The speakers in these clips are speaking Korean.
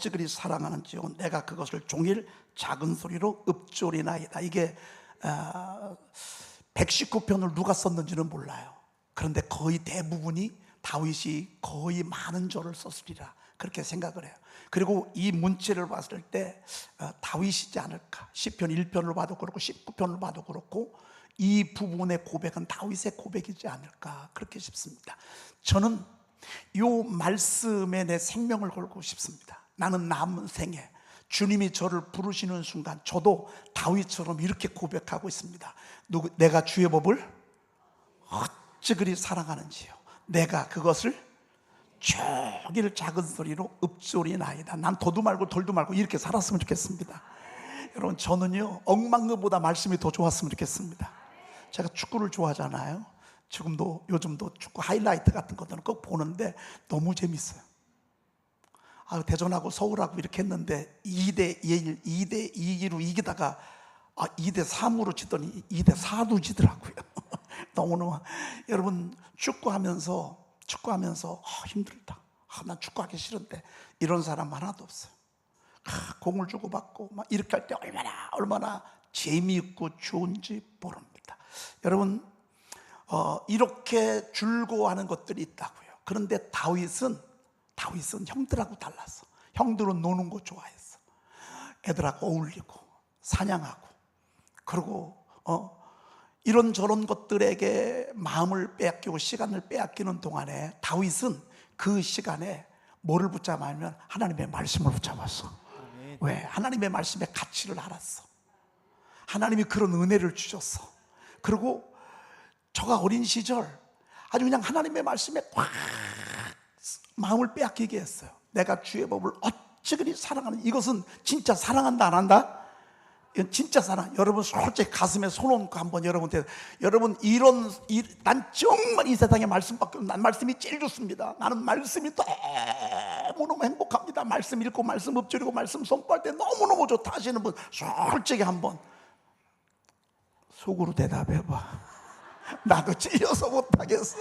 어찌그리 사랑하는지요 내가 그것을 종일 작은 소리로 읊조리나이다. 이게 119편을 누가 썼는지는 몰라요. 그런데 거의 대부분이 다윗이 거의 많은 절을 썼으리라 그렇게 생각을 해요. 그리고 이 문체를 봤을 때 다윗이지 않을까. 시편 1편을 봐도 그렇고 19편을 봐도 그렇고 이 부분의 고백은 다윗의 고백이지 않을까 그렇게 싶습니다. 저는 이 말씀에 내 생명을 걸고 싶습니다. 나는 남은 생에 주님이 저를 부르시는 순간 저도 다윗처럼 이렇게 고백하고 있습니다. 내가 주의 법을 어찌 그리 사랑하는지요 내가 그것을 종일 작은 소리로 읊조리나이다. 난 도도 말고 돌도 말고 이렇게 살았으면 좋겠습니다. 여러분, 저는요 억만금보다 말씀이 더 좋았으면 좋겠습니다. 제가 축구를 좋아하잖아요. 지금도 요즘도 축구 하이라이트 같은 것들은 꼭 보는데 너무 재밌어요. 대전하고 서울하고 이렇게 했는데 2대1, 2대2로 이기다가 2대3으로 지더니 2대4도 지더라고요. 너무너무. 여러분, 축구하면서 힘들다. 난 축구하기 싫은데 이런 사람 하나도 없어요. 공을 주고받고 막 이렇게 할 때 얼마나 재미있고 좋은지 모릅니다. 여러분, 이렇게 즐거워하는 것들이 있다고요. 그런데 다윗은 형들하고 달랐어. 형들은 노는 거 좋아했어. 애들하고 어울리고 사냥하고 그리고 이런저런 것들에게 마음을 빼앗기고 시간을 빼앗기는 동안에 다윗은 그 시간에 뭐를 붙잡았냐면 하나님의 말씀을 붙잡았어. 왜? 하나님의 말씀의 가치를 알았어. 하나님이 그런 은혜를 주셨어. 그리고 저가 어린 시절 아주 그냥 하나님의 말씀에 꽉 마음을 빼앗기게 했어요. 내가 주의 법을 어찌 그리 사랑하는. 이것은 진짜 사랑한다 안 한다? 이건 진짜 사랑. 여러분 솔직히 가슴에 손 얹고 한번 여러분 난 정말 이 세상에 말씀밖에 없는, 난 말씀이 제일 좋습니다. 나는 말씀이 너무너무 행복합니다. 말씀 읽고 말씀 읊조리고 말씀 선포할 때 너무너무 좋다 하시는 분 솔직히 한번 속으로 대답해봐. 나도 찔려서 못하겠어.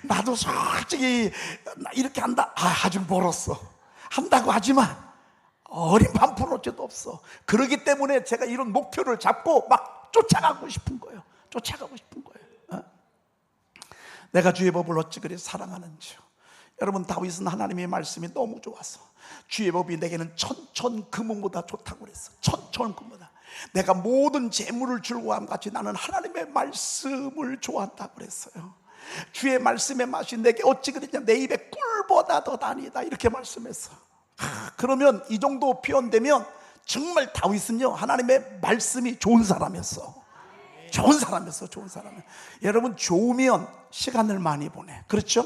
나도 솔직히 이렇게 한다. 아주 멀었어. 한다고 하지만 어린 반푼어치도 없어. 그러기 때문에 제가 이런 목표를 잡고 막 쫓아가고 싶은 거예요. 내가 주의 법을 어찌 그리 사랑하는지요. 여러분, 다윗은 하나님의 말씀이 너무 좋아서 주의 법이 내게는 천천금은보다 좋다고 그랬어. 천천금보다. 내가 모든 재물을 즐거워함 같이 나는 하나님의 말씀을 좋아한다고 그랬어요. 주의 말씀의 맛이 내게 어찌 그랬냐, 내 입에 꿀보다 더 다니다, 이렇게 말씀했어. 그러면 이 정도 표현되면 정말 다윗은요 하나님의 말씀이 좋은 사람이었어. 좋은 사람이었어. 여러분, 좋으면 시간을 많이 보내. 그렇죠?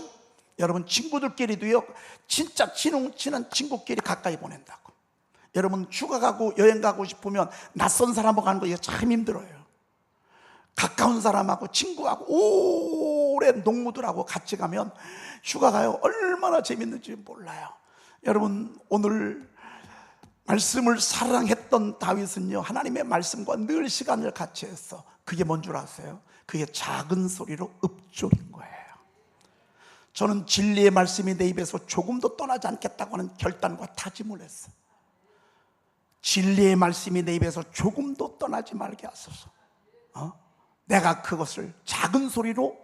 여러분, 친구들끼리도요 진짜 친한 친구끼리 가까이 보낸다고. 여러분, 휴가 가고 여행 가고 싶으면 낯선 사람하고 가는 거 이게 참 힘들어요. 가까운 사람하고 친구하고 오랜 동무들하고 같이 가면 휴가 가요 얼마나 재밌는지 몰라요. 여러분, 오늘 말씀을 사랑했던 다윗은요 하나님의 말씀과 늘 시간을 같이 했어. 그게 뭔 줄 아세요? 그게 작은 소리로 읊조린 거예요. 저는 진리의 말씀이 내 입에서 조금도 떠나지 않겠다고 하는 결단과 다짐을 했어. 진리의 말씀이 내 입에서 조금도 떠나지 말게 하소서. 내가 그것을 작은 소리로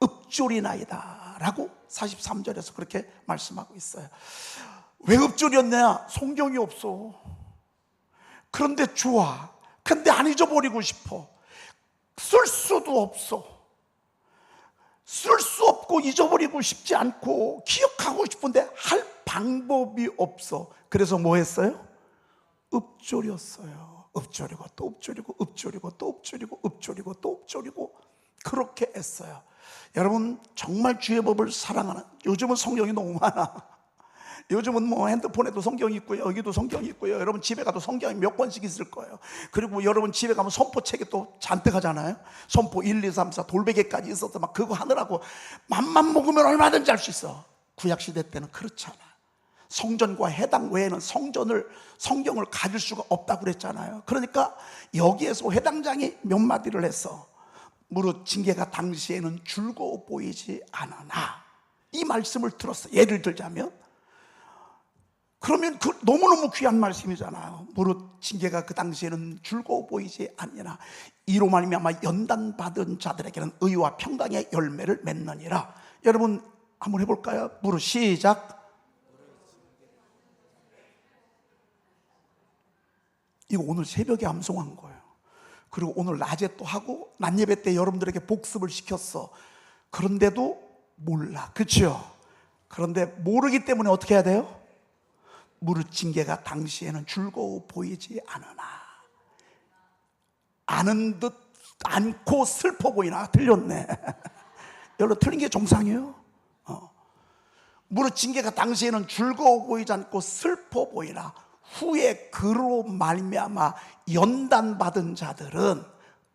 읊조리나이다 라고 43절에서 그렇게 말씀하고 있어요. 왜 읊조렸냐? 성경이 없어. 그런데 좋아. 근데 안 잊어버리고 싶어. 쓸 수도 없어. 쓸 수 없고 잊어버리고 싶지 않고 기억하고 싶은데 할 방법이 없어. 그래서 뭐 했어요? 읊조렸어요. 읊조리고 또 읊조리고 읊조리고 또 읊조리고 읊조리고 또 읊조리고 그렇게 했어요. 여러분, 정말 주의 법을 사랑하는, 요즘은 성경이 너무 많아. 요즘은 뭐 핸드폰에도 성경이 있고요, 여기도 성경이 있고요. 여러분 집에 가도 성경이 몇 권씩 있을 거예요. 그리고 여러분 집에 가면 선포책이 또 잔뜩 하잖아요. 선포 1, 2, 3, 4 돌베개까지 있어서 막 그거 하느라고 맘만 먹으면 얼마든지 할 수 있어. 구약시대 때는 그렇지 않아. 성전과 해당 외에는 성경을 가질 수가 없다고 그랬잖아요. 그러니까 여기에서 해당장이 몇 마디를 했어. 무릇 징계가 당시에는 즐거워 보이지 않으나, 이 말씀을 들었어. 예를 들자면 그러면 그 너무너무 귀한 말씀이잖아요. 무릇 징계가 그 당시에는 즐거워 보이지 아니하나 이로 말미암아 연단받은 자들에게는 의와 평강의 열매를 맺느니라. 여러분 한번 해볼까요? 무릇 시작. 이거 오늘 새벽에 암송한 거예요. 그리고 오늘 낮에 또 하고 낮 예배 때 여러분들에게 복습을 시켰어. 그런데도 몰라, 그렇죠? 그런데 모르기 때문에 어떻게 해야 돼요? 무릇 징계가 당시에는 즐거워 보이지 않으나, 아는 듯 않고 슬퍼 보이나. 틀렸네. 여러분 틀린 게 정상이에요. 무릇 징계가 당시에는 즐거워 보이지 않고 슬퍼 보이나 후에 그로 말미암아 연단받은 자들은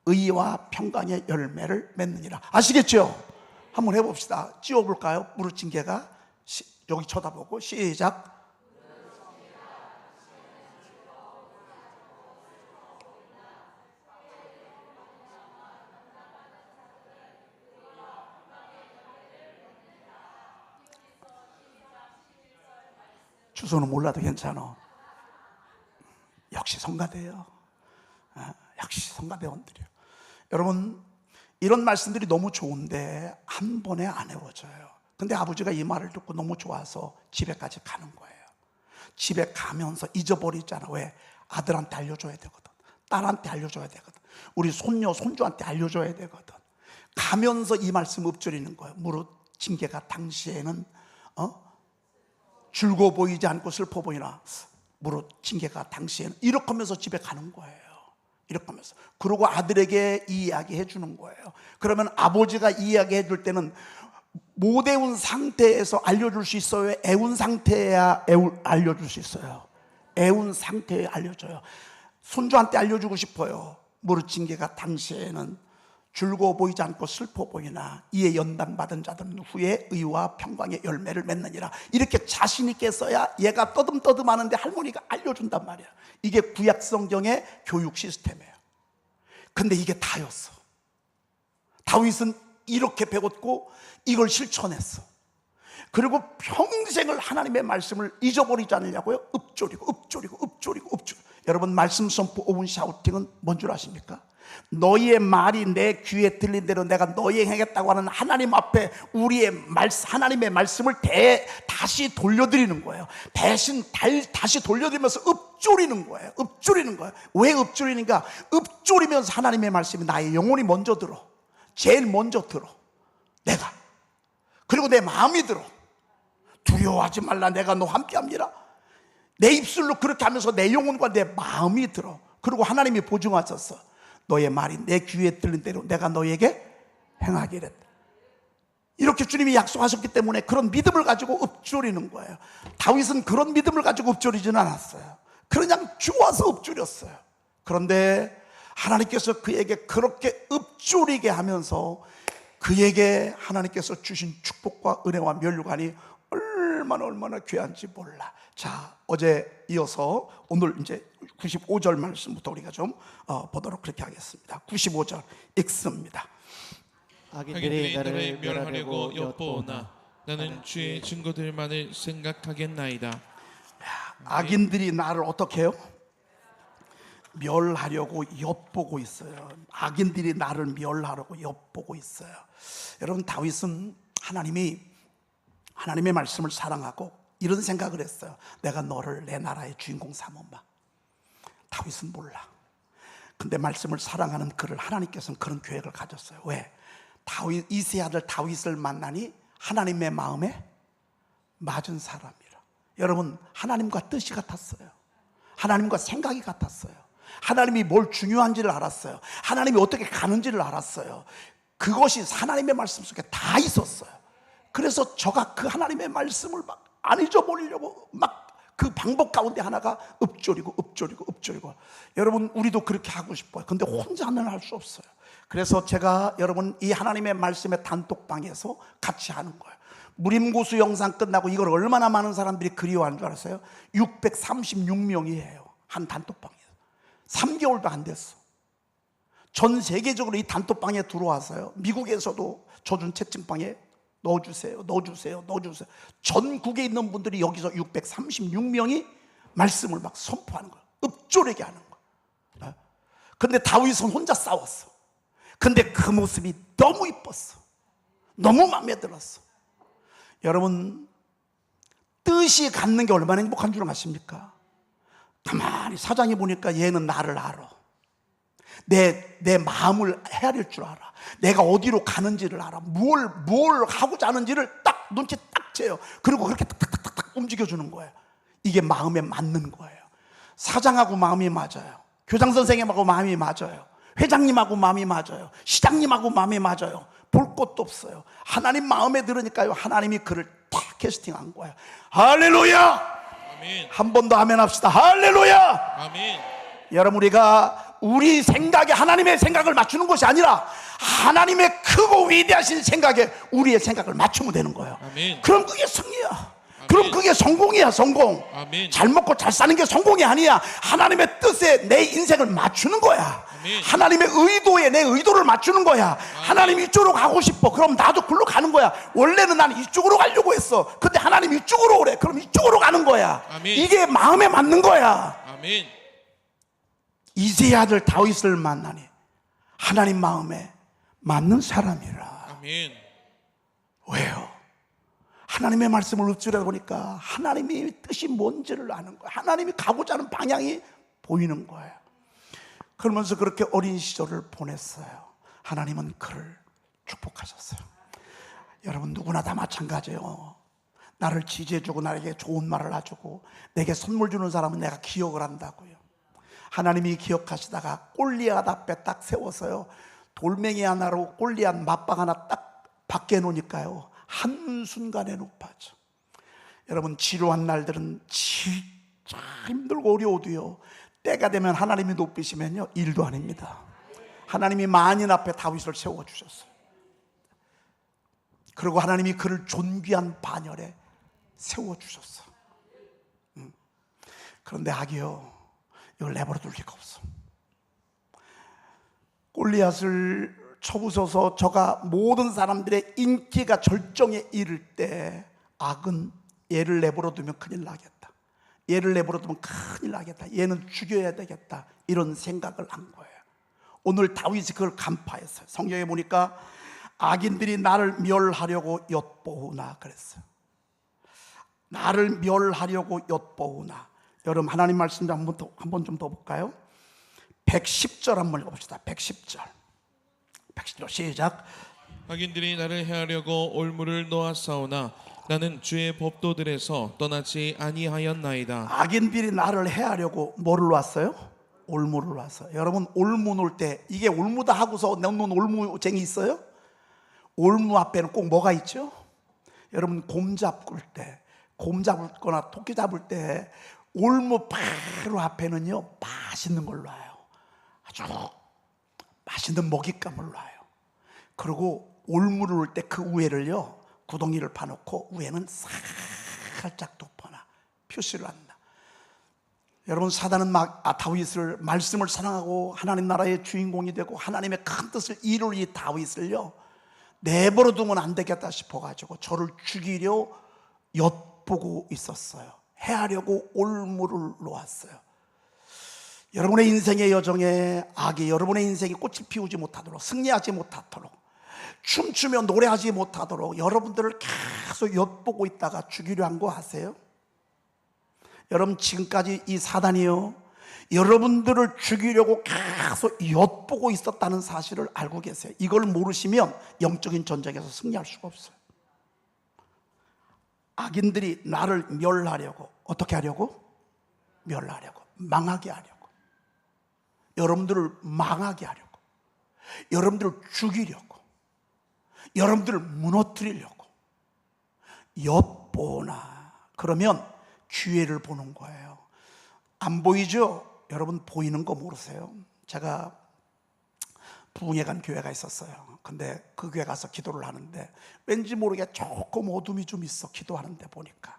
의와 평강의 열매를 맺느니라. 아시겠죠? 한번 해봅시다. 찌워볼까요? 무릇 징계가 여기 쳐다보고 시작. 주소는 몰라도 괜찮아. 역시 성가대요. 역시 성가대원들이요. 여러분 이런 말씀들이 너무 좋은데 한 번에 안 외워져요. 근데 아버지가 이 말을 듣고 너무 좋아서 집에까지 가는 거예요. 집에 가면서 잊어버리잖아. 왜? 아들한테 알려줘야 되거든. 딸한테 알려줘야 되거든. 우리 손녀 손주한테 알려줘야 되거든. 가면서 이 말씀 읊조리는 거예요. 무릇 징계가 당시에는 즐거워 보이지 않고 슬퍼 보이나 무릇 징계가 당시에는, 이렇게 하면서 집에 가는 거예요. 이렇게 하면서. 그리고 아들에게 이 이야기 해주는 거예요. 그러면 아버지가 이 이야기 해줄 때는 못 애운 상태에서 알려줄 수 있어요? 애운 상태야 알려줄 수 있어요? 애운 상태에 알려줘요. 손주한테 알려주고 싶어요. 무릇 징계가 당시에는 즐거워 보이지 않고 슬퍼 보이나 이에 연단받은 자들은 후에 의와 평강의 열매를 맺느니라. 이렇게 자신 있게 써야 얘가 떠듬떠듬하는데 할머니가 알려준단 말이야. 이게 구약 성경의 교육 시스템이에요. 근데 이게 다였어. 다윗은 이렇게 배웠고 이걸 실천했어. 그리고 평생을 하나님의 말씀을 잊어버리지 않으려고요. 읊조리고. 여러분 말씀 선포 오븐 샤우팅은 뭔 줄 아십니까? 너희의 말이 내 귀에 들린 대로 내가 너희에게 행했다고 하는 하나님 앞에 하나님의 말씀을 다시 돌려드리는 거예요. 다시 돌려드리면서 읊조리는 거예요. 왜 읊조리는가? 읊조리면서 하나님의 말씀이 나의 영혼이 먼저 들어. 제일 먼저 들어. 내가. 그리고 내 마음이 들어. 두려워하지 말라, 내가 너 함께합니다. 내 입술로 그렇게 하면서 내 영혼과 내 마음이 들어. 그리고 하나님이 보증하셨어. 너의 말이 내 귀에 들린 대로 내가 너에게 행하기를. 이렇게 주님이 약속하셨기 때문에 그런 믿음을 가지고 읊조리는 거예요. 다윗은 그런 믿음을 가지고 읊조리지는 않았어요. 그냥 좋아서 읊조렸어요. 그런데 하나님께서 그에게 그렇게 읊조리게 하면서 그에게 하나님께서 주신 축복과 은혜와 면류관이 얼마나 귀한지 몰라. 자, 어제 이어서 오늘 이제 95절 말씀부터 우리가 좀 보도록 그렇게 하겠습니다. 95절 읽습니다. 악인들이 나를 멸하려고 엿보오나 나는 주의 증거들만을 생각하겠나이다. 악인들이 나를 어떻게 해요? 멸하려고 엿보고 있어요. 악인들이 나를 멸하려고 엿보고 있어요. 여러분 다윗은 하나님의 말씀을 사랑하고 이런 생각을 했어요. 내가 너를 내 나라의 주인공 삼아봐. 다윗은 몰라. 근데 말씀을 사랑하는 그를 하나님께서는 그런 계획을 가졌어요. 왜? 이새의 아들 다윗을 만나니 하나님의 마음에 맞은 사람이라. 여러분 하나님과 뜻이 같았어요. 하나님과 생각이 같았어요. 하나님이 뭘 중요한지를 알았어요. 하나님이 어떻게 가는지를 알았어요. 그것이 하나님의 말씀 속에 다 있었어요. 그래서 저가 그 하나님의 말씀을 막 안 잊어버리려고 막 그 방법 가운데 하나가 읊조리고. 여러분 우리도 그렇게 하고 싶어요. 근데 혼자는 할 수 없어요. 그래서 제가 여러분 이 하나님의 말씀의 단톡방에서 같이 하는 거예요. 무림고수 영상 끝나고 이걸 얼마나 많은 사람들이 그리워하는 줄 알았어요? 636명이에요. 한 단톡방에서 3개월도 안 됐어. 전 세계적으로 이 단톡방에 들어와서요. 미국에서도 저준 채팅방에 넣어주세요. 전국에 있는 분들이 여기서 636명이 말씀을 막 선포하는 거예요. 읊조리게 하는 거예요. 근데 다윗은 혼자 싸웠어. 근데 그 모습이 너무 이뻤어. 너무 마음에 들었어. 여러분, 뜻이 갖는 게 얼마나 행복한 줄 아십니까? 가만히 사장이 보니까 얘는 나를 알아. 내 마음을 헤아릴 줄 알아. 내가 어디로 가는지를 알아. 뭘 하고자 하는지를 딱 눈치 딱 채요. 그리고 그렇게 탁탁탁탁 움직여주는 거예요. 이게 마음에 맞는 거예요. 사장하고 마음이 맞아요. 교장 선생님하고 마음이 맞아요. 회장님하고 마음이 맞아요. 시장님하고 마음이 맞아요. 볼 것도 없어요. 하나님 마음에 들으니까요, 하나님이 그를 탁 캐스팅한 거예요. 할렐루야. 아멘. 한 번 더 아멘 합시다. 할렐루야. 아멘. 여러분, 우리가 우리 생각에 하나님의 생각을 맞추는 것이 아니라 하나님의 크고 위대하신 생각에 우리의 생각을 맞추면 되는 거예요. 아멘. 그럼 그게 승리야. 그럼 그게 성공이야. 성공. 아멘. 잘 먹고 잘 사는 게 성공이 아니야. 하나님의 뜻에 내 인생을 맞추는 거야. 아멘. 하나님의 의도에 내 의도를 맞추는 거야. 하나님 이쪽으로 가고 싶어. 그럼 나도 글로 가는 거야. 원래는 난 이쪽으로 가려고 했어. 근데 하나님 이쪽으로 오래. 그럼 이쪽으로 가는 거야. 아멘. 이게 마음에 맞는 거야. 아멘. 이새의 아들 다윗을 만나니 하나님 마음에 맞는 사람이라. 아멘. 왜요? 하나님의 말씀을 읊조리다 보니까 하나님의 뜻이 뭔지를 아는 거예요. 하나님이 가고자 하는 방향이 보이는 거예요. 그러면서 그렇게 어린 시절을 보냈어요. 하나님은 그를 축복하셨어요. 여러분, 누구나 다 마찬가지예요. 나를 지지해주고 나에게 좋은 말을 해주고 내게 선물 주는 사람은 내가 기억을 한다고요. 하나님이 기억하시다가 골리앗 앞에 딱 세워서요, 돌멩이 하나로 골리앗 맞방 하나 딱 밖에 놓으니까요, 한순간에 높아져. 여러분, 지루한 날들은 진짜 힘들고 어려워도요, 때가 되면 하나님이 높이시면요, 일도 아닙니다. 하나님이 만인 앞에 다윗을 세워주셨어요. 그리고 하나님이 그를 존귀한 반열에 세워주셨어. 그런데 악이요, 이걸 내버려 둘 리가 없어. 골리앗을 쳐부숴서 저가 모든 사람들의 인기가 절정에 이를 때 악은 얘를 내버려 두면 큰일 나겠다. 얘를 내버려 두면 큰일 나겠다. 얘는 죽여야 되겠다. 이런 생각을 한 거예요. 오늘 다윗이 그걸 간파했어요. 성경에 보니까 악인들이 나를 멸하려고 엿보우나 그랬어요. 나를 멸하려고 엿보우나. 여러분, 하나님 말씀 한 번 좀 더 볼까요? 110절 한번 읽어봅시다. 110절 시작. 악인들이 나를 해하려고 올무를 놓았사오나 나는 주의 법도들에서 떠나지 아니하였나이다. 악인들이 나를 해하려고 뭐를 놨어요? 올무를 놨어요. 여러분, 올무 놓을 때 이게 올무다 하고서 넣는 올무쟁이 있어요? 올무 앞에는 꼭 뭐가 있죠? 여러분, 곰 잡을 거나 토끼 잡을 때 올무 바로 앞에는요, 맛있는 걸 놔요. 아주 맛있는 먹잇감을 놔요. 그리고 올무를 놓을 때 그 위에를요, 구덩이를 파놓고 위에는 살짝 덮어놔. 표시를 안 나. 여러분, 사단은 다윗을, 말씀을 사랑하고 하나님 나라의 주인공이 되고 하나님의 큰 뜻을 이룰 이 다윗을요, 내버려 두면 안 되겠다 싶어가지고 저를 죽이려 엿보고 있었어요. 해하려고 올무를 놓았어요. 여러분의 인생의 여정에 악이 여러분의 인생에 꽃을 피우지 못하도록, 승리하지 못하도록, 춤추며 노래하지 못하도록 여러분들을 계속 엿보고 있다가 죽이려 한 거 아세요? 여러분, 지금까지 이 사단이요, 여러분들을 죽이려고 계속 엿보고 있었다는 사실을 알고 계세요? 이걸 모르시면 영적인 전쟁에서 승리할 수가 없어요. 악인들이 나를 멸하려고, 어떻게 하려고? 멸하려고, 망하게 하려고, 여러분들을 망하게 하려고, 여러분들을 죽이려고, 여러분들을 무너뜨리려고 엿보나. 그러면 기회를 보는 거예요. 안 보이죠? 여러분, 보이는 거 모르세요? 제가 부흥회 간 교회가 있었어요. 근데 그 교회 가서 기도를 하는데 왠지 모르게 조금 어둠이 좀 있어. 기도하는데 보니까.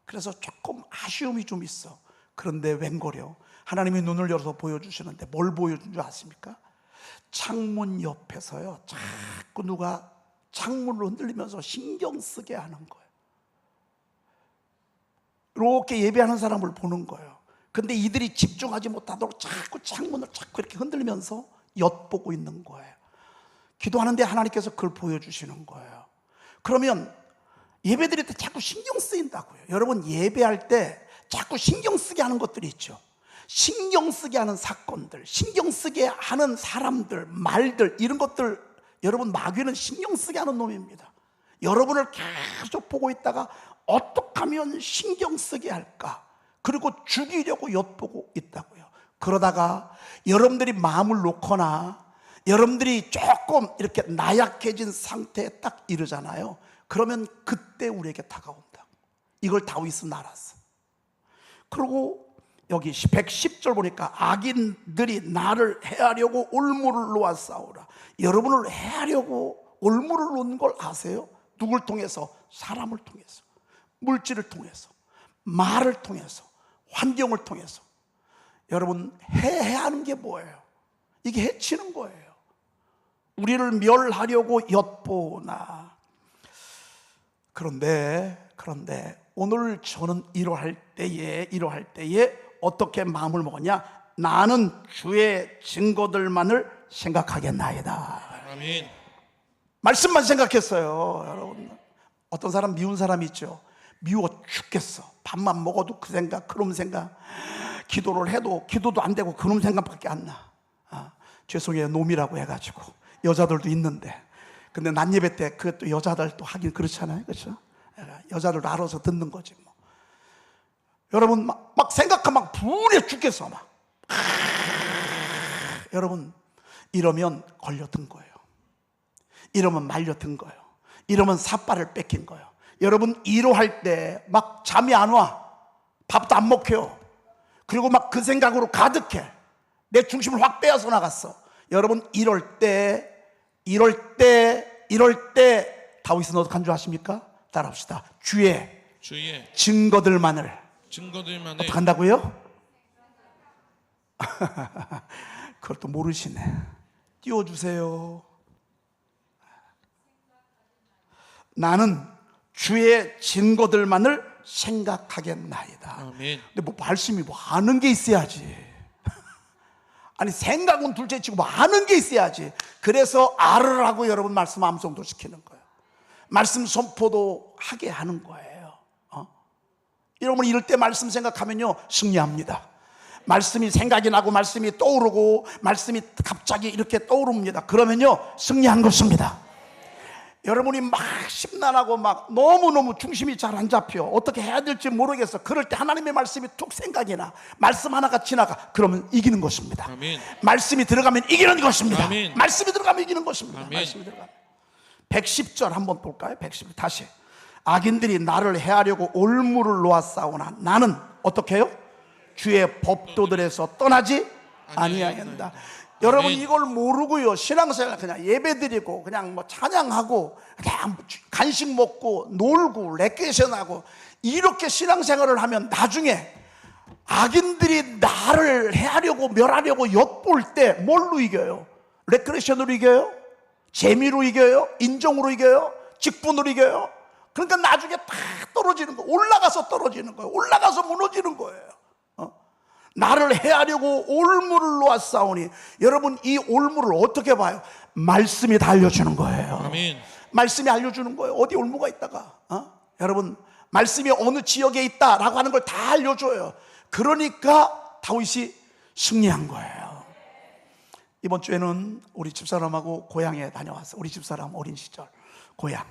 그래서 조금 아쉬움이 좀 있어. 그런데 웬걸요, 하나님이 눈을 열어서 보여주시는데 뭘 보여준 줄 아십니까? 창문 옆에서요, 자꾸 누가 창문을 흔들리면서 신경 쓰게 하는 거예요. 이렇게 예배하는 사람을 보는 거예요. 근데 이들이 집중하지 못하도록 자꾸 창문을 자꾸 이렇게 흔들면서 엿보고 있는 거예요. 기도하는데 하나님께서 그걸 보여주시는 거예요. 그러면 예배 드릴 때 자꾸 신경 쓰인다고요. 여러분, 예배할 때 자꾸 신경 쓰게 하는 것들이 있죠. 신경 쓰게 하는 사건들, 신경 쓰게 하는 사람들, 말들, 이런 것들, 여러분, 마귀는 신경 쓰게 하는 놈입니다. 여러분을 계속 보고 있다가 어떻게 하면 신경 쓰게 할까, 그리고 죽이려고 엿보고 있다고요. 그러다가 여러분들이 마음을 놓거나 여러분들이 조금 이렇게 나약해진 상태에 딱 이르잖아요. 그러면 그때 우리에게 다가온다. 이걸 다윗은 알았어. 그리고 여기 110절 보니까 악인들이 나를 해하려고 올무를 놓아 싸우라. 여러분을 해하려고 올무를 놓은 걸 아세요? 누굴 통해서? 사람을 통해서, 물질을 통해서, 말을 통해서, 환경을 통해서. 여러분, 해하는 게 뭐예요? 이게 해치는 거예요. 우리를 멸하려고 엿보나. 그런데 오늘 저는 이러할 때에 어떻게 마음을 먹었냐? 나는 주의 증거들만을 생각하겠나이다. 아멘. 말씀만 생각했어요. 여러분, 어떤 사람 미운 사람이 있죠. 미워 죽겠어. 밥만 먹어도 그 생각, 그놈 생각. 기도를 해도 기도도 안 되고 그놈 생각밖에 안 나. 죄송해요, 놈이라고 해가지고. 여자들도 있는데, 근데 난 예배 때 그것도 여자들 또 하긴 그렇잖아요, 그렇죠? 여자들도 알아서 듣는 거지 뭐. 여러분, 막 생각하면 막 분해 죽겠어 막. 여러분, 이러면 걸려든 거예요. 이러면 말려든 거예요. 이러면 삿발을 뺏긴 거예요. 여러분, 이러할 때 막 잠이 안 와. 밥도 안 먹혀요. 그리고 막 그 생각으로 가득해. 내 중심을 확 빼앗아 나갔어. 여러분, 이럴 때 다윗은 어떻게 한 줄 아십니까? 따라합시다. 주의 증거들만을 어떻게 한다고요? 그걸 또 모르시네. 띄워주세요. 나는 주의 증거들만을 생각하겠나이다. 아멘. 근데 뭐 말씀이 뭐 아는 게 있어야지. 아니, 생각은 둘째치고 뭐 아는 게 있어야지. 그래서 알으라고 여러분 말씀 암송도 시키는 거예요. 말씀 선포도 하게 하는 거예요. 여러분, 이럴 때 말씀 생각하면요 승리합니다. 말씀이 생각이 나고 말씀이 떠오르고 말씀이 갑자기 이렇게 떠오릅니다. 그러면요 승리한 것입니다. 여러분이 막 심란하고 막 너무너무 중심이 잘 안 잡혀, 어떻게 해야 될지 모르겠어. 그럴 때 하나님의 말씀이 툭 생각이 나. 말씀 하나가 지나가. 그러면 이기는 것입니다. 아멘. 말씀이 들어가면 이기는 것입니다. 아멘. 말씀이 들어가면 이기는 것입니다. 아멘. 말씀이 들어가면. 110절 한번 볼까요? 110절 다시. 악인들이 나를 해하려고 올무를 놓아 싸우나 나는 어떻게 해요? 주의 법도들에서 떠나지 아니하였다. 여러분, 이걸 모르고요 신앙생활 그냥 예배드리고 그냥 뭐 찬양하고 그냥 간식 먹고 놀고 레크레이션하고 이렇게 신앙생활을 하면 나중에 악인들이 나를 해하려고 멸하려고 엿볼 때 뭘로 이겨요? 레크레이션으로 이겨요? 재미로 이겨요? 인정으로 이겨요? 직분으로 이겨요? 그러니까 나중에 다 떨어지는 거예요. 올라가서 떨어지는 거예요. 올라가서 무너지는 거예요. 나를 해하려고 올무를 놓아 싸우니. 여러분, 이 올무를 어떻게 봐요? 말씀이 다 알려주는 거예요. 아멘. 말씀이 알려주는 거예요. 어디 올무가 있다가 여러분, 말씀이 어느 지역에 있다라고 하는 걸 다 알려줘요. 그러니까 다윗이 승리한 거예요. 이번 주에는 우리 집사람하고 고향에 다녀왔어요. 우리 집사람 어린 시절 고향.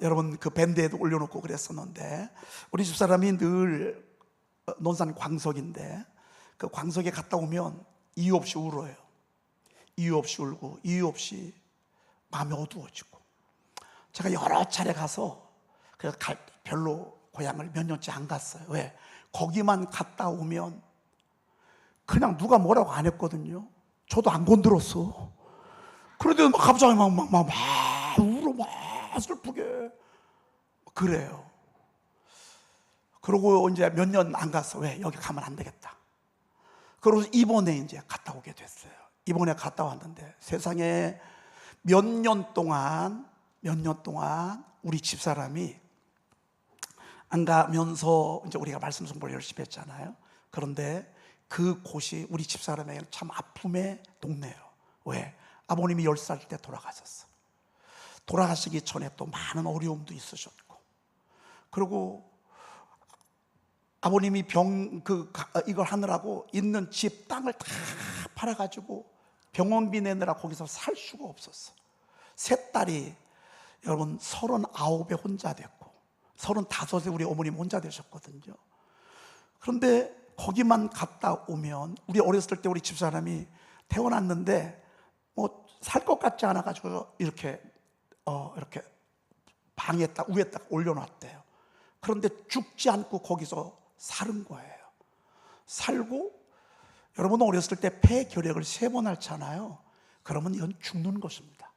여러분, 그 밴드에도 올려놓고 그랬었는데, 우리 집사람이 늘 논산 광석인데 그 광석에 갔다 오면 이유 없이 울어요. 이유 없이 울고 이유 없이 마음이 어두워지고. 제가 여러 차례 가서 별로 고향을 몇 년째 안 갔어요. 왜? 거기만 갔다 오면 그냥 누가 뭐라고 안 했거든요. 저도 안 건드렸어. 그런데 갑자기 막 울어, 막 슬프게 그래요. 그러고 이제 몇 년 안 갔어. 왜? 여기 가면 안 되겠다. 그러고 이번에 이제 갔다 오게 됐어요. 이번에 갔다 왔는데 세상에 몇 년 동안 몇 년 동안 우리 집사람이 안 가면서 이제 우리가 말씀 선포를 열심히 했잖아요. 그런데 그 곳이 우리 집사람에게는 참 아픔의 동네예요. 왜? 아버님이 10살 때 돌아가셨어. 돌아가시기 전에 또 많은 어려움도 있으셨고, 그리고 아버님이 이걸 하느라고 있는 집 땅을 다 팔아가지고 병원비 내느라 거기서 살 수가 없었어. 세 딸이 여러분 39에 혼자 됐고 35에 우리 어머님 혼자 되셨거든요. 그런데 거기만 갔다 오면, 우리 어렸을 때 우리 집사람이 태어났는데 뭐 살 것 같지 않아 가지고 이렇게 방에다 위에다 올려놨대요. 그런데 죽지 않고 거기서 사는 거예요. 살고, 여러분 어렸을 때 폐결핵을 3번 앓잖아요. 그러면 이건 죽는 것입니다.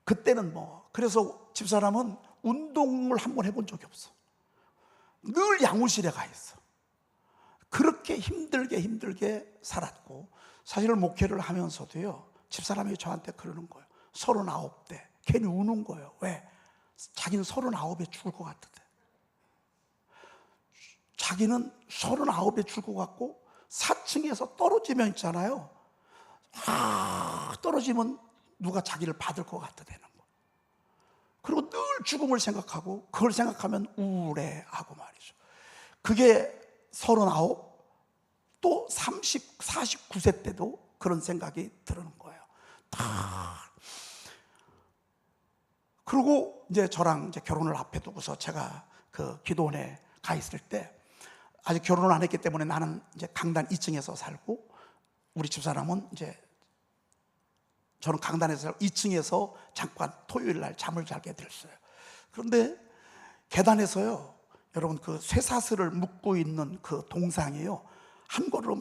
그때는 그래서 집사람은 운동을 한번 해본 적이 없어. 늘 양호실에 가 있어. 그렇게 힘들게 살았고, 사실 목회를 하면서도요, 집사람이 저한테 그러는 거예요. 39대 괜히 우는 거예요. 왜? 자기는 39에 죽을 것 같은데. 자기는 39에 죽을 것 같고 4층에서 떨어지면 있잖아요, 떨어지면 누가 자기를 받을 것 같다는 거. 그리고 늘 죽음을 생각하고, 그걸 생각하면 우울해하고 말이죠. 그게 39, 또 30, 49세 때도 그런 생각이 드는 거예요. 그리고 이제 저랑 이제 결혼을 앞에 두고서 제가 그 기도원에 가 있을 때, 아직 결혼을 안 했기 때문에 나는 이제 강단 2층에서 살고, 우리 집사람은 이제, 저는 강단에서 살고 2층에서 잠깐 토요일 날 잠을 자게 됐어요. 그런데 계단에서요, 여러분 그 쇠사슬을 묶고 있는 그 동상이요, 한 걸음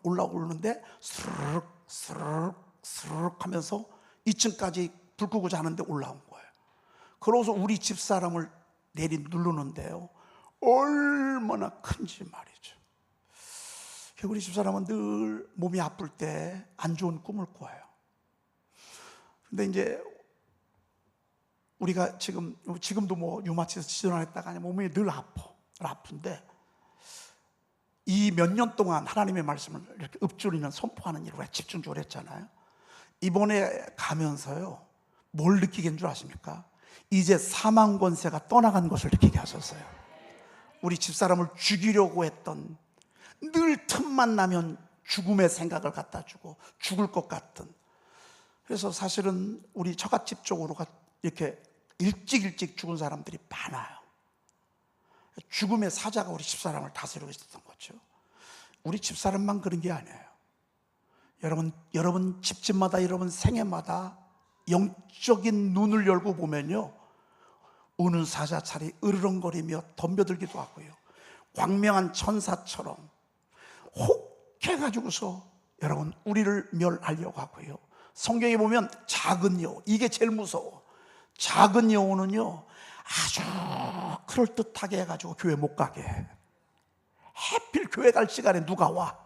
올라오는데 스르륵 하면서 2층까지 불 끄고 자는데 올라온 거예요. 그러고서 우리 집사람을 누르는데요, 얼마나 큰지 말이죠. 우리 집사람은 늘 몸이 아플 때 안 좋은 꿈을 꿔요. 근데 이제 우리가 지금도 유마치에서 지원했다가 몸이 늘 아픈데, 이 몇 년 동안 하나님의 말씀을 이렇게 읊조리는 선포하는 일을 집중적으로 했잖아요. 이번에 가면서요, 뭘 느끼게 한 줄 아십니까? 이제 사망 권세가 떠나간 것을 느끼게 하셨어요. 우리 집사람을 죽이려고 했던, 늘 틈만 나면 죽음의 생각을 갖다 주고 죽을 것 같은, 그래서 사실은 우리 처갓집 쪽으로 이렇게 일찍 죽은 사람들이 많아요. 죽음의 사자가 우리 집사람을 다스리고 있었던 거죠. 우리 집사람만 그런 게 아니에요. 여러분 집집마다, 여러분 생애마다 영적인 눈을 열고 보면요, 우는 사자찰이 으르렁거리며 덤벼들기도 하고요, 광명한 천사처럼 혹해가지고서 여러분 우리를 멸하려고 하고요. 성경에 보면 작은 여호, 이게 제일 무서워. 작은 여호는요, 아주 그럴듯하게 해가지고 교회 못 가게 해. 해필 교회 갈 시간에 누가 와?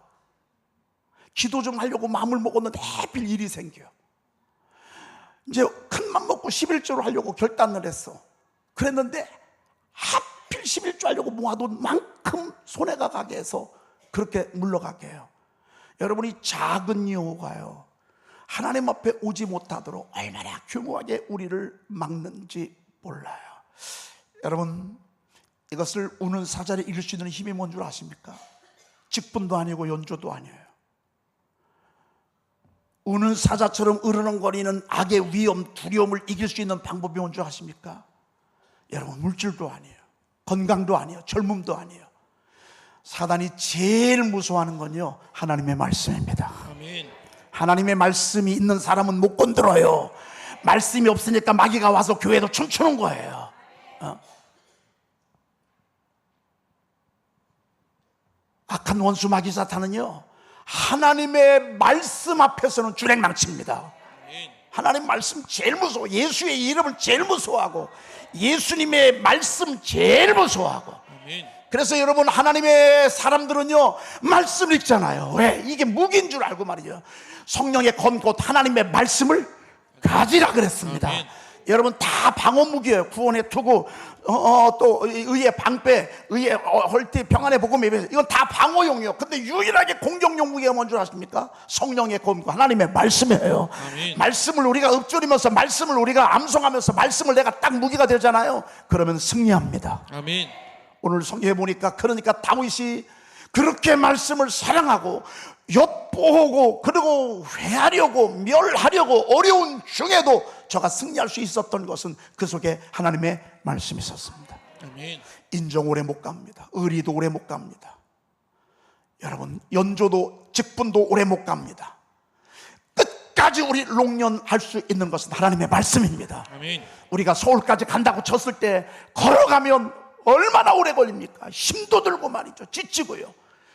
기도 좀 하려고 마음을 먹었는데 해필 일이 생겨. 이제 큰맘 먹고 11조를 하려고 결단을 했어. 그랬는데 하필 11조 하려고 모아둔 만큼 손해가 가게 해서 그렇게 물러가게 해요. 여러분이 작은 여호가요, 하나님 앞에 오지 못하도록 얼마나 교묘하게 우리를 막는지 몰라요. 여러분, 이것을 우는 사자를 이길 수 있는 힘이 뭔 줄 아십니까? 직분도 아니고 연조도 아니에요. 우는 사자처럼 으르렁거리는 악의 위험, 두려움을 이길 수 있는 방법이 뭔 줄 아십니까? 여러분, 물질도 아니에요, 건강도 아니에요, 젊음도 아니에요. 사단이 제일 무서워하는 건요, 하나님의 말씀입니다. 아멘. 하나님의 말씀이 있는 사람은 못 건드려요. 말씀이 없으니까 마귀가 와서 교회도 춤추는 거예요. 악한 원수 마귀 사탄은요, 하나님의 말씀 앞에서는 주랭랑칩니다. 하나님 말씀 제일 무서워. 예수의 이름을 제일 무서워하고, 예수님의 말씀 제일 무서워하고. 그래서 여러분, 하나님의 사람들은요, 말씀 읽잖아요. 왜? 이게 무기인 줄 알고 말이죠. 성령의 권고 하나님의 말씀을 가지라 그랬습니다. 여러분 다 방어 무기예요. 구원의 투구, 또 의의 방패, 의의 헐티, 평안의 복음 예배, 이건 다 방어용이에요. 근데 유일하게 공격용 무기가 뭔지 아십니까? 성령의 검과 하나님의 말씀이에요. 아멘. 말씀을 우리가 읊조리면서, 말씀을 우리가 암송하면서, 말씀을 내가 딱 무기가 되잖아요. 그러면 승리합니다. 아멘. 오늘 성경에 보니까, 그러니까 다윗이 그렇게 말씀을 사랑하고 엿보고 그리고 회하려고 멸하려고 어려운 중에도 저가 승리할 수 있었던 것은 그 속에 하나님의 말씀이 있었습니다. 아멘. 인정 오래 못 갑니다. 의리도 오래 못 갑니다. 여러분, 연조도 직분도 오래 못 갑니다. 끝까지 우리 롱년할 수 있는 것은 하나님의 말씀입니다. 아멘. 우리가 서울까지 간다고 쳤을 때 걸어가면 얼마나 오래 걸립니까? 힘도 들고 말이죠. 지치고요.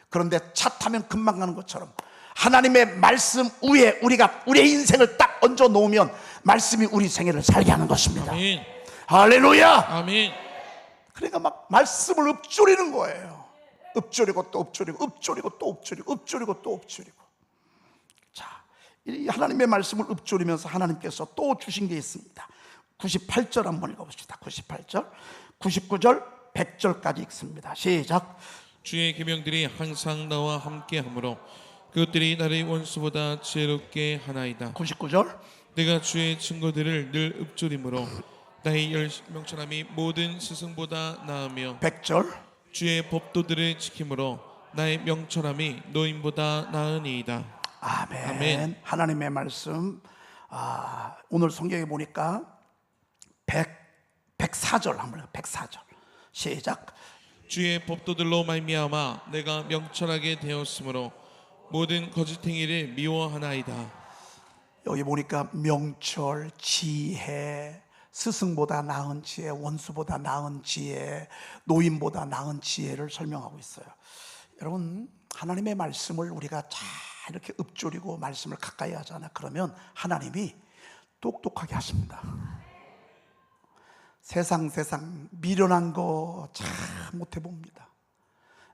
그런데 차 타면 금방 가는 것처럼 하나님의 말씀 위에 우리가 우리의 인생을 딱 얹어 놓으면 말씀이 우리 생애를 살게 하는 것입니다. 아멘. 할렐루야. 아멘. 그러니까 막 말씀을 읊조리는 거예요. 읊조리고 또 읊조리고, 읊조리고 또 읊조리고, 읊조리고 또 읊조리고. 자, 이 하나님의 말씀을 읊조리면서 하나님께서 또 주신 게 있습니다. 98절 한번 읽어봅시다. 98절, 99절, 100절까지 읽습니다. 시작. 주의 계명들이 항상 나와 함께하므로 그것들이 나를 원수보다 지혜롭게 하나이다. 99절. 내가 주의 증거들을 늘 읊조림으로 나의 명철함이 모든 스승보다 나으며 100절. 주의 법도들을 지킴으로 나의 명철함이 노인보다 나으니이다. 아멘. 아멘. 하나님의 말씀. 오늘 성경에 보니까 104절 한번 104절 시작. 주의 법도들로 말미암아 내가 명철하게 되었으므로 모든 거짓행위를 미워하나이다. 여기 보니까 명철, 지혜, 스승보다 나은 지혜, 원수보다 나은 지혜, 노인보다 나은 지혜를 설명하고 있어요. 여러분, 하나님의 말씀을 우리가 잘 이렇게 읊조리고 말씀을 가까이 하잖아요. 그러면 하나님이 똑똑하게 하십니다. 세상 미련한 거 참 못해 봅니다.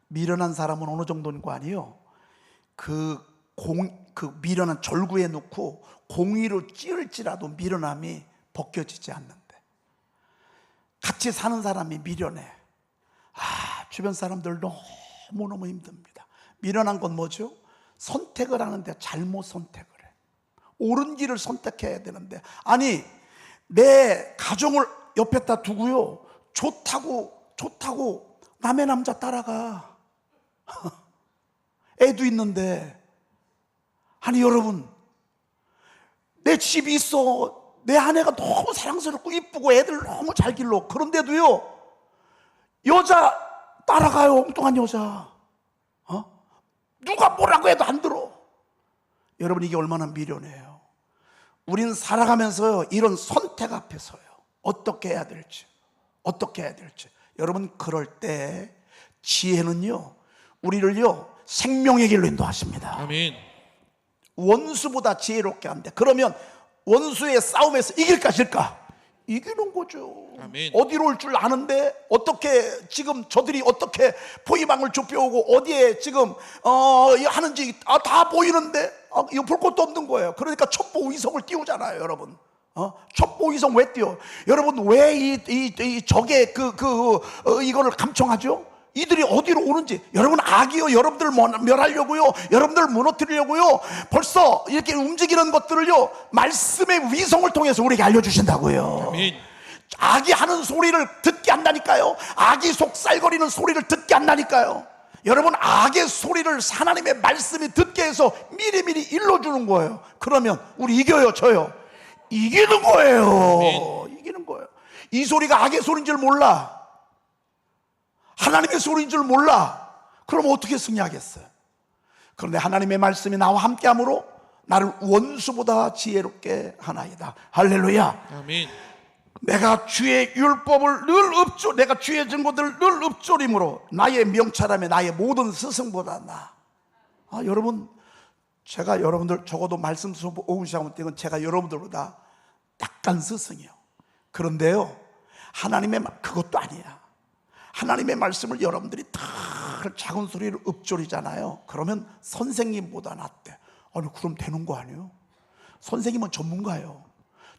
미련한 사람은 어느 정도인 거 아니에요? 그 미련한 절구에 놓고 공의로 찌를지라도 미련함이 벗겨지지 않는데, 같이 사는 사람이 미련해. 주변 사람들 너무너무 힘듭니다. 미련한 건 뭐죠? 선택을 하는데 잘못 선택을 해. 옳은 길을 선택해야 되는데, 아니 내 가정을 옆에다 두고요, 좋다고 남의 남자 따라가. 애도 있는데. 아니 여러분, 내 집이 있어, 내 아내가 너무 사랑스럽고 이쁘고 애들 너무 잘 길러. 그런데도요 여자 따라가요. 엉뚱한 여자. 누가 뭐라고 해도 안 들어. 여러분, 이게 얼마나 미련해요. 우리는 살아가면서요, 이런 선택 앞에서요, 어떻게 해야 될지. 여러분, 그럴 때 지혜는요, 우리를요 생명의 길로 인도하십니다. 아멘. 원수보다 지혜롭게 한대. 그러면 원수의 싸움에서 이길까 질까? 이기는 거죠. 아멘. 어디로 올 줄 아는데 어떻게 지금 저들이 어떻게 포위망을 좁혀오고 어디에 지금 하는지 다 보이는데 이거 볼 것도 없는 거예요. 그러니까 첩보 위성을 띄우잖아요, 여러분. 첩보 위성 왜 띄워? 여러분, 왜 이 적의 이거를 감청하죠? 이들이 어디로 오는지. 여러분, 악이요 여러분들 멸하려고요, 여러분들 무너뜨리려고요 벌써 이렇게 움직이는 것들을요 말씀의 위성을 통해서 우리에게 알려주신다고요. 아멘. 악이 하는 소리를 듣게 한다니까요. 악이 속살거리는 소리를 듣게 한다니까요. 여러분, 악의 소리를 하나님의 말씀이 듣게 해서 미리미리 일러주는 거예요. 그러면 우리 이겨요, 져요? 이기는 거예요. 이기는 거예요. 이 소리가 악의 소리인 줄 몰라, 하나님의 소리인 줄 몰라. 그럼 어떻게 승리하겠어요? 그런데 하나님의 말씀이 나와 함께함으로 나를 원수보다 지혜롭게 하나이다. 할렐루야. 아멘. 내가 주의 율법을 내가 주의 증거들을 늘 읊조림으로 나의 명철함에 나의 모든 스승보다 나. 여러분, 제가 여러분들 적어도 말씀 수업 오후 시작하면 때는 제가 여러분들보다 약간 스승이요. 그런데요, 하나님의 그것도 아니야. 하나님의 말씀을 여러분들이 다 작은 소리로 읊조리잖아요. 그러면 선생님보다 낫대. 아니, 그럼 되는 거 아니에요? 선생님은 전문가예요.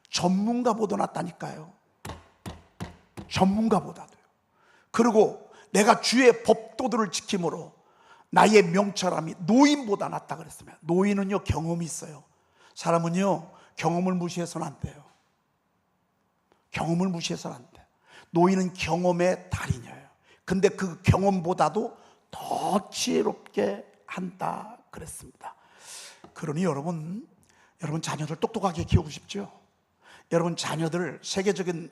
전문가보다 낫다니까요. 전문가보다도요. 그리고 내가 주의 법도들을 지킴으로 나의 명철함이 노인보다 낫다 그랬습니다. 노인은요 경험이 있어요. 사람은요 경험을 무시해서는 안 돼요. 경험을 무시해서는 안 돼요. 노인은 경험의 달인이에요. 근데 그 경험보다도 더 지혜롭게 한다 그랬습니다. 그러니 여러분 자녀들 똑똑하게 키우고 싶죠? 여러분 자녀들 세계적인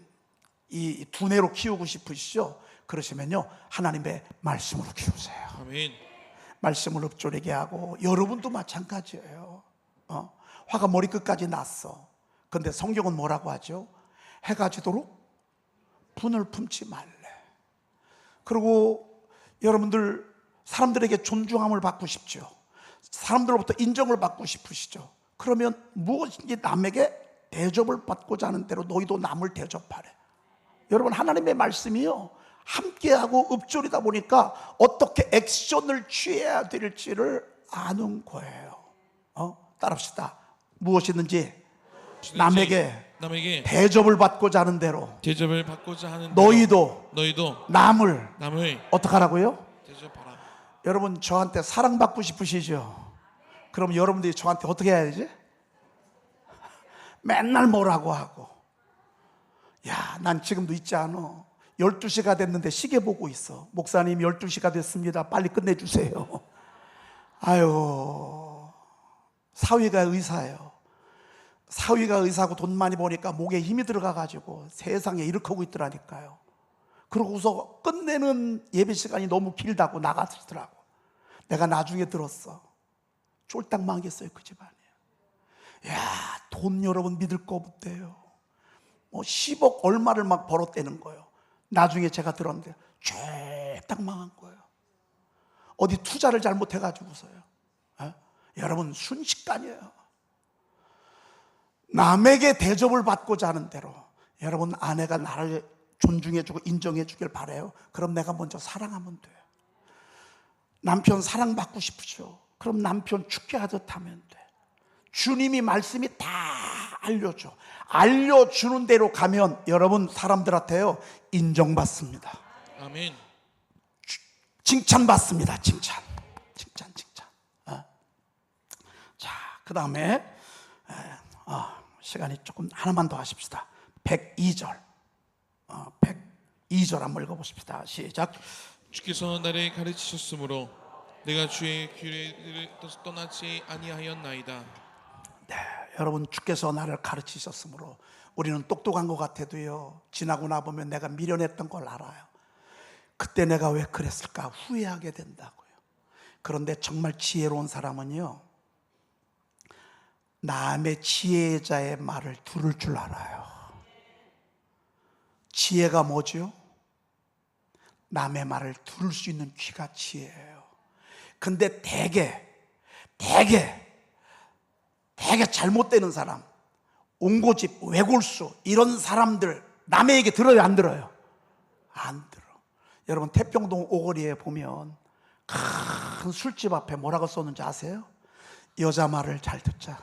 이 두뇌로 키우고 싶으시죠? 그러시면요 하나님의 말씀으로 키우세요. 아멘. 말씀을 읊조리게 하고, 여러분도 마찬가지예요. 화가 머리끝까지 났어. 근데 성경은 뭐라고 하죠? 해가 지도록 분을 품지 말래. 그리고 여러분들 사람들에게 존중함을 받고 싶죠. 사람들로부터 인정을 받고 싶으시죠. 그러면 무엇인지 남에게 대접을 받고자 하는 대로 너희도 남을 대접하래. 여러분 하나님의 말씀이요 함께하고 읊조리다 보니까 어떻게 액션을 취해야 될지를 아는 거예요. 따라합시다. 무엇이든지 남에게 대접을 받고자 하는 대로 너희도 남을 어떻게 하라고요? 대접하라. 여러분 저한테 사랑받고 싶으시죠? 그럼 여러분들이 저한테 어떻게 해야 되지? 맨날 뭐라고 하고, 야, 난 지금도 있지 않아. 12시가 됐는데 시계 보고 있어. 목사님 12시가 됐습니다. 빨리 끝내주세요. 아유, 사위가 의사예요. 사위가 의사고 돈 많이 버니까 목에 힘이 들어가가지고 세상에 일으키고 있더라니까요. 그러고서 끝내는 예배 시간이 너무 길다고 나가시더라고. 내가 나중에 들었어. 쫄딱 망했어요 그 집안에. 야, 돈 여러분 믿을 거 없대요. 뭐 10억 얼마를 막 벌었대는 거예요. 나중에 제가 들었는데 쫄딱 망한 거예요. 어디 투자를 잘못해가지고서요. 여러분 순식간이에요. 남에게 대접을 받고자 하는 대로 여러분 아내가 나를 존중해주고 인정해주길 바라요. 그럼 내가 먼저 사랑하면 돼요. 남편 사랑받고 싶으죠. 그럼 남편 죽게 하듯 하면 돼. 주님이 말씀이 다 알려줘. 알려주는 대로 가면 여러분 사람들한테요 인정받습니다. 아멘. 칭찬받습니다. 칭찬. 자, 그 다음에 시간이 조금 하나만 더 하십시다. 102절 102절 한번 읽어보십시다. 시작. 주께서 나를 가르치셨으므로 내가 주의 규례를 떠나지 아니하였나이다. 네, 여러분 주께서 나를 가르치셨으므로. 우리는 똑똑한 것 같아도요 지나고 나보면 내가 미련했던 걸 알아요. 그때 내가 왜 그랬을까 후회하게 된다고요. 그런데 정말 지혜로운 사람은요 남의 지혜자의 말을 들을 줄 알아요. 지혜가 뭐죠? 남의 말을 들을 수 있는 귀가 지혜예요. 근데 되게 잘못되는 사람, 옹고집, 외골수 이런 사람들 남의 얘기 들어요 안 들어요? 안 들어. 여러분 태평동 오거리에 보면 큰 술집 앞에 뭐라고 썼는지 아세요? 여자 말을 잘 듣자.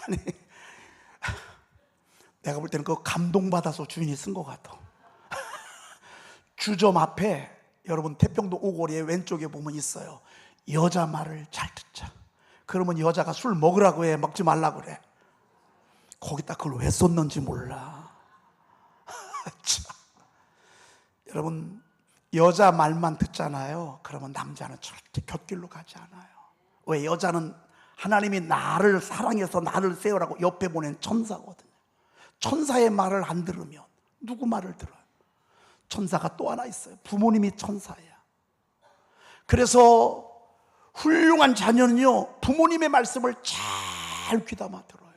아니 내가 볼 때는 그거 감동받아서 주인이 쓴 것 같아. 주점 앞에 여러분 태평동 오거리에 왼쪽에 보면 있어요. 여자 말을 잘 듣자. 그러면 여자가 술 먹으라고 해, 먹지 말라고 그래. 거기다 그걸 왜 썼는지 몰라. 여러분 여자 말만 듣잖아요. 그러면 남자는 절대 곁길로 가지 않아요. 왜? 여자는 하나님이 나를 사랑해서 나를 세우라고 옆에 보낸 천사거든요. 천사의 말을 안 들으면 누구 말을 들어요? 천사가 또 하나 있어요. 부모님이 천사야. 그래서 훌륭한 자녀는요 부모님의 말씀을 잘 귀담아 들어요.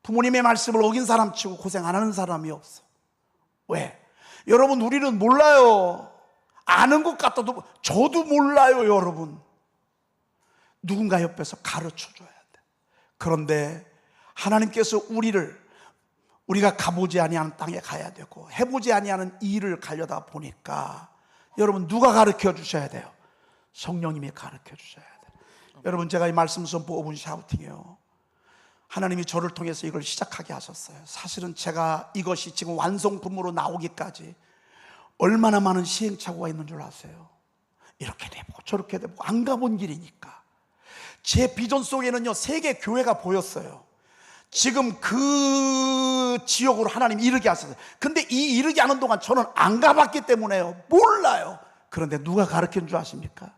부모님의 말씀을 어긴 사람 치고 고생 안 하는 사람이 없어. 왜? 여러분 우리는 몰라요. 아는 것 같아도 저도 몰라요. 여러분 누군가 옆에서 가르쳐줘야 돼. 그런데 하나님께서 우리가 가보지 아니하는 땅에 가야 되고 해보지 아니하는 일을 가려다 보니까 여러분 누가 가르쳐 주셔야 돼요? 성령님이 가르쳐 주셔야 돼요. 여러분 제가 이 말씀 선포 5분 샤우팅이요 하나님이 저를 통해서 이걸 시작하게 하셨어요. 사실은 제가 이것이 지금 완성품으로 나오기까지 얼마나 많은 시행착오가 있는 줄 아세요? 이렇게 되고 저렇게 되고 안 가본 길이니까. 제 비전 속에는요, 세계 교회가 보였어요. 지금 그 지역으로 하나님이 이르게 하셨어요. 근데 이 이르게 하는 동안 저는 안 가봤기 때문에요, 몰라요. 그런데 누가 가르친 줄 아십니까?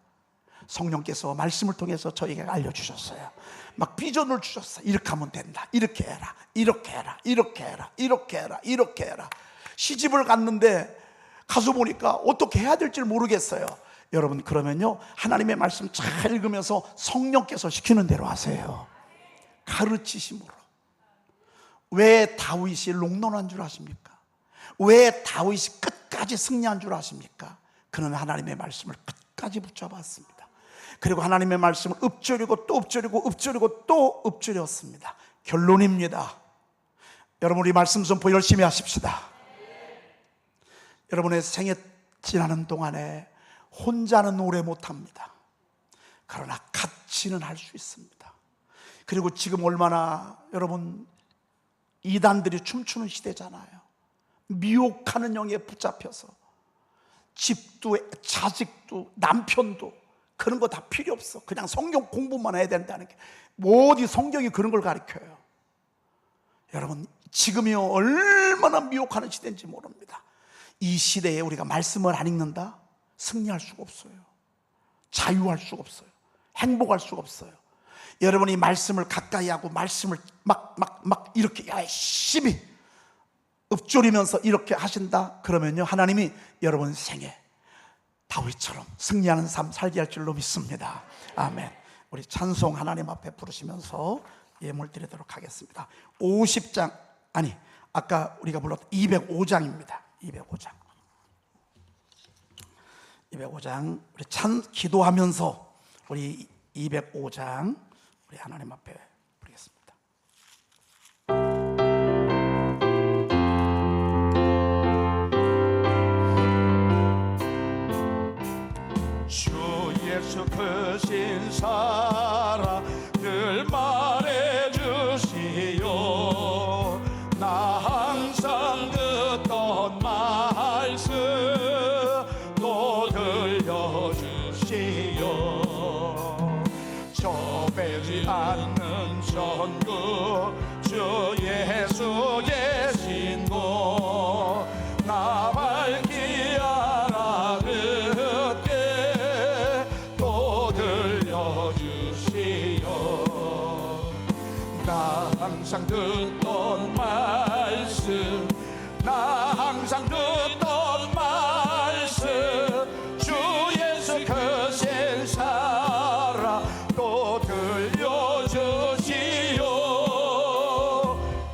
성령께서 말씀을 통해서 저에게 알려주셨어요. 막 비전을 주셨어요. 이렇게 하면 된다, 이렇게 해라, 이렇게 해라, 이렇게 해라, 이렇게 해라, 이렇게 해라. 시집을 갔는데 가서 보니까 어떻게 해야 될지 모르겠어요. 여러분, 그러면요, 하나님의 말씀 잘 읽으면서 성령께서 시키는 대로 하세요. 가르치심으로. 왜 다윗이 롱런한 줄 아십니까? 왜 다윗이 끝까지 승리한 줄 아십니까? 그는 하나님의 말씀을 끝까지 붙잡았습니다. 그리고 하나님의 말씀을 읊조리고 또 읊조리고 읊조리고 또 읊조렸습니다. 결론입니다. 여러분, 우리 말씀 선포 열심히 하십시다. 여러분의 생애 지나는 동안에 혼자는 오래 못합니다. 그러나 같이는 할 수 있습니다. 그리고 지금 얼마나 여러분 이단들이 춤추는 시대잖아요. 미혹하는 영에 붙잡혀서 집도 자식도 남편도 그런 거 다 필요 없어. 그냥 성경 공부만 해야 된다는 게, 어디 성경이 그런 걸 가르쳐요. 여러분, 지금이 얼마나 미혹하는 시대인지 모릅니다. 이 시대에 우리가 말씀을 안 읽는다? 승리할 수가 없어요. 자유할 수가 없어요. 행복할 수가 없어요. 여러분이 말씀을 가까이 하고 말씀을 막 이렇게 열심히 읊조리면서 이렇게 하신다? 그러면요, 하나님이 여러분 생에 다윗처럼 승리하는 삶 살게 할 줄로 믿습니다. 아멘. 우리 찬송 하나님 앞에 부르시면서 예물 드리도록 하겠습니다. 50장, 아니 아까 우리가 불렀던 205장입니다. 205장 우리 기도하면서 우리 205장 우리 하나님 앞에 부르겠습니다. 주 예수 크신 사랑 늘 말해주시오. 나 항상 듣던 말씀 또 들려주시오. 좁지 않는 전구 주 예수의 신고 나 밝히 알아듣게 또 들려주시오. 나 항상 듣던 말씀 나 항상 듣던 말씀 주 예수 크신 사랑 또 들려주시오.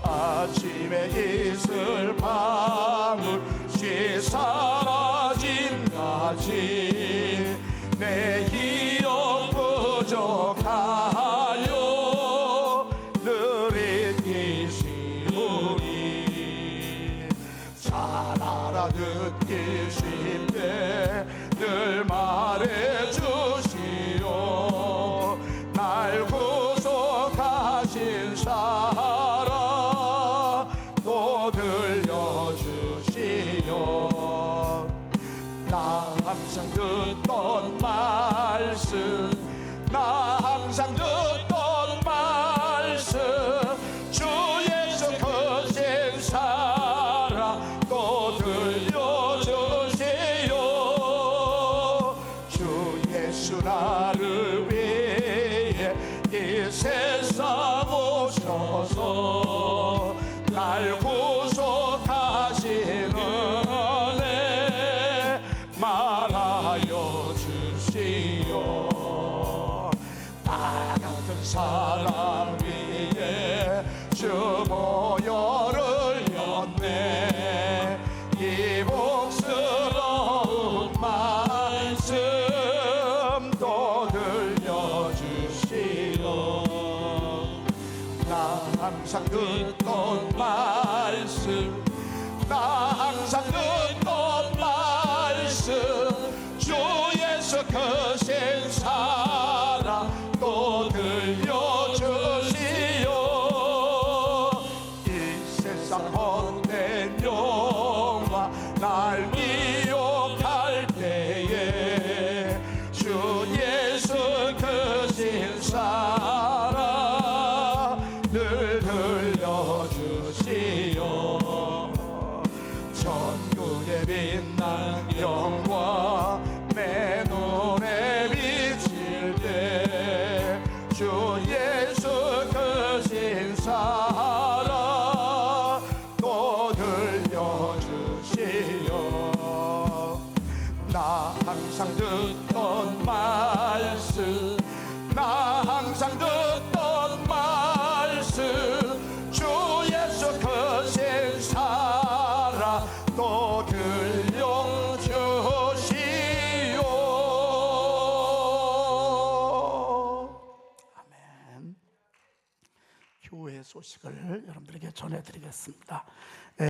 아침에 있을 방울씨 사라짐같이 내 기억 부족하여 늘 잊기시오니 잘 알아듣기 쉽게 늘 말해주시오. 날 구속하신 사랑 또 들려주시오. 나 항상 듣던 말씀 나 항상 듣던 말씀 주 예수 크신 사랑 또 들려주시오. 주 예수 나를 위해 이 세상 오셔서 날 구속하신 은혜 말하여 주시오. 나 같은 사람 위에 주 보혈을 였네. 이 복스러운 말씀 또 들려주시오. 나 항상 듣던 말씀 나 항상 듣던 말씀 주 예수 크신 사랑 또 들려주시오. 영광 내 눈에 비칠 때 주 예수 그 신사랑 또 들려주시오. 나 항상 듣던 말씀, 나 항상 듣던 말씀, 주 예수 그 신사랑 또 들려주시오. 아멘. 교회 소식을 여러분들에게 전해드리겠습니다.